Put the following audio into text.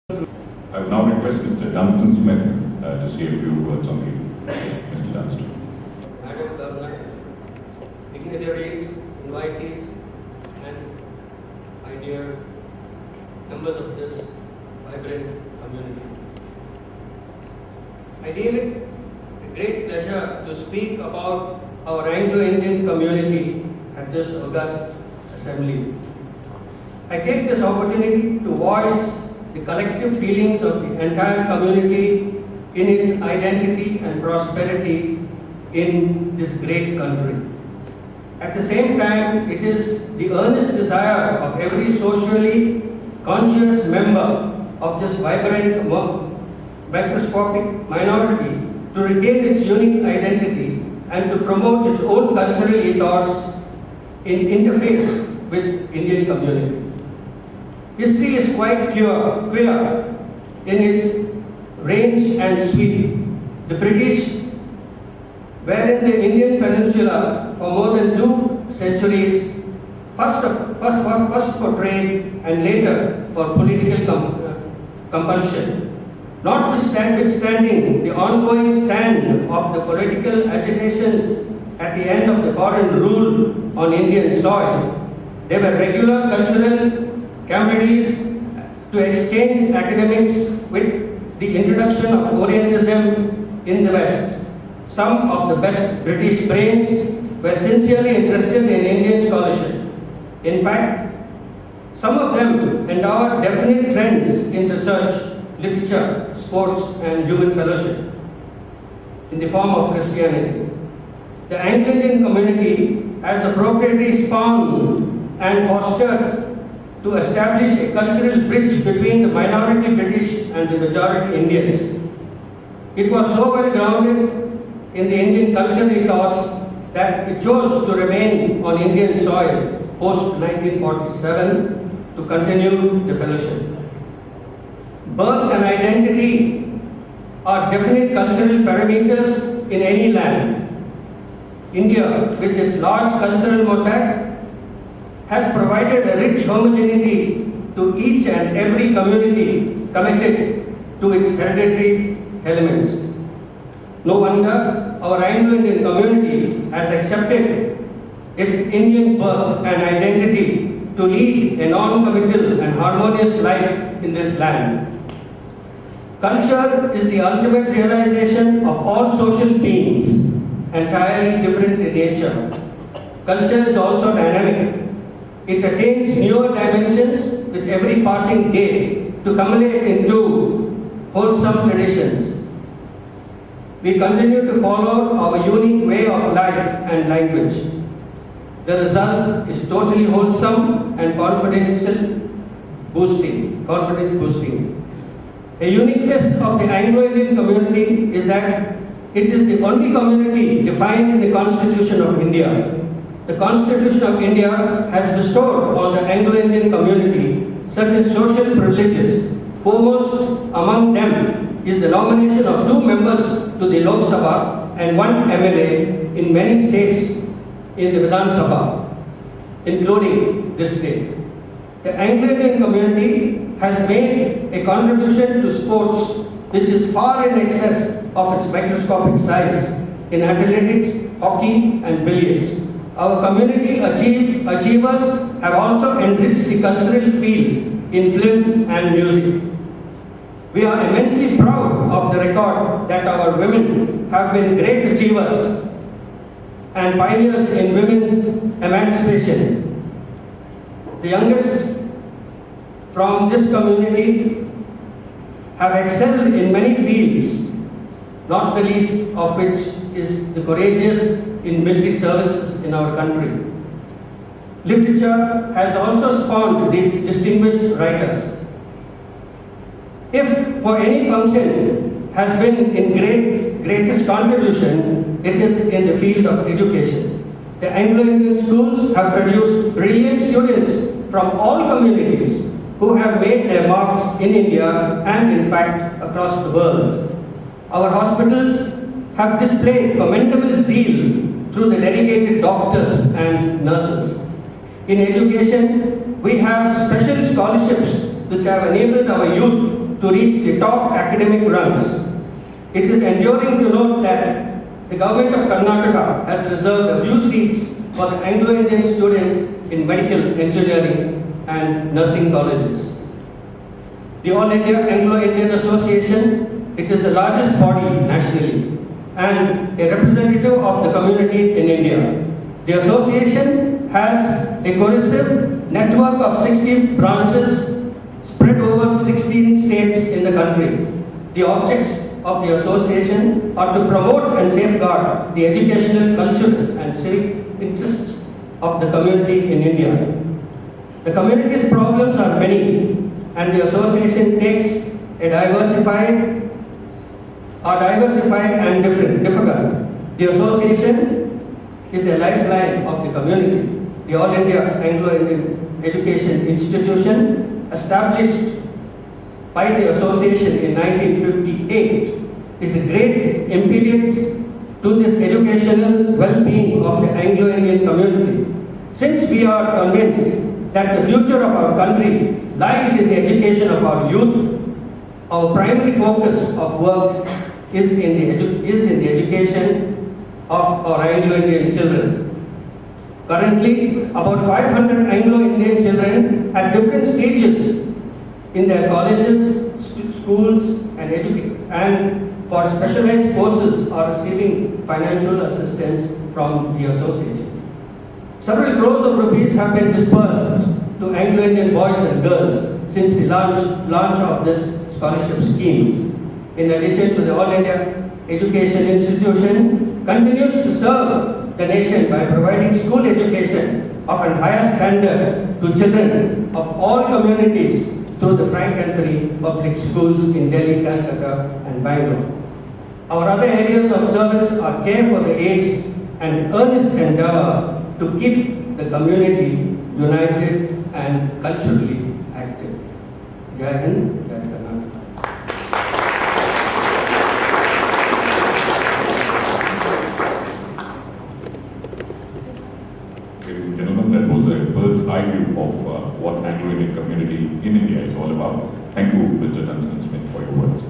I would now request Mr. Dunstan Smith to say a few words on the Mr. Dunstan. Madam Governor, dignitaries, invitees, and my dear members of this vibrant community. I deem it a great pleasure to speak about our Anglo-Indian community at this august assembly. I take this opportunity to voice the collective feelings of the entire community in its identity and prosperity in this great country. At the same time, it is the earnest desire of every socially conscious member of this vibrant, microscopic minority to retain its unique identity and to promote its own cultural ethos in interface with Indian community. History is quite clear in its range and sweep. The British were in the Indian peninsula for more than 2 centuries, first for trade and later for political compulsion. Notwithstanding the ongoing stand of the political agitations at the end of the foreign rule on Indian soil, there were regular cultural camaraderies to exchange academics with the introduction of Orientalism in the West. Some of the best British brains were sincerely interested in Indian scholarship. In fact, some of them endowed definite trends in research, literature, sports, and human fellowship in the form of Christianity. The Anglican community has appropriately spawned and fostered to establish a cultural bridge between the minority British and the majority Indians. It was so well grounded in the Indian cultural ethos that it chose to remain on Indian soil post 1947 to continue the fellowship. Birth and identity are definite cultural parameters in any land. India, with its large cultural mosaic, has provided a rich homogeneity to each and every community committed to its hereditary elements. No wonder our Anglo-Indian community has accepted its Indian birth and identity to lead a non-committal and harmonious life in this land. Culture is the ultimate realization of all social beings, entirely different in nature. Culture is also dynamic. It attains newer dimensions with every passing day to culminate into wholesome traditions. We continue to follow our unique way of life and language. The result is totally wholesome and confidence boosting. A uniqueness of the Anglo-Indian community is that it is the only community defined in the Constitution of India. The Constitution of India has bestowed on the Anglo-Indian community certain social privileges. Foremost among them is the nomination of 2 members to the Lok Sabha and 1 MLA in many states in the Vidhan Sabha, including this state. The Anglo-Indian community has made a contribution to sports which is far in excess of its microscopic size in athletics, hockey, and billiards. Our community achievers have also enriched the cultural field in film and music. We are immensely proud of the record that our women have been great achievers and pioneers in women's emancipation. The youngest from this community have excelled in many fields, not the least of which is the courageous in military services in our country. Literature has also spawned these distinguished writers. If for any function has been in greatest contribution, it is in the field of education. The Anglo-Indian schools have produced brilliant students from all communities who have made their marks in India and in fact across the world. Our hospitals have displayed commendable zeal through the dedicated doctors and nurses. In education, we have special scholarships which have enabled our youth to reach the top academic rungs. It is enduring to note that the government of Karnataka has reserved a few seats for the Anglo-Indian students in medical, engineering and nursing colleges. The All India Anglo-Indian Association, it is the largest body nationally and a representative of the community in India. The association has a cohesive network of 60 branches spread over 16 states in the country. The objects of the association are to promote and safeguard the educational, cultural and civic interests of the community in India. The community's problems are many and the association takes a diversified and difficult. The association is a lifeline of the community. The All India Anglo-Indian Education Institution, established by the association in 1958, is a great impediment to this educational well-being of the Anglo-Indian community. Since we are convinced that the future of our country lies in the education of our youth, our primary focus of work is in the education of our Anglo-Indian children. Currently, about 500 Anglo-Indian children at different stages in their colleges, schools and for specialized courses are receiving financial assistance from the association. Several crores of rupees have been disbursed to Anglo-Indian boys and girls since the launch of this scholarship scheme. In addition to the All India Education Institution continues to serve the nation by providing school education of a higher standard to children of all communities through the Frank Anthony Public Schools in Delhi, Calcutta and Bangalore. Our other areas of service are care for the aged and earnest endeavor to keep the community united and culturally active. Jai Hind, Jai Karnataka. Ladies and gentlemen, that was a bird's eye view of what Anglo-Indian community in India is all about. Thank you, Mr. Dunstan Smith, for your words.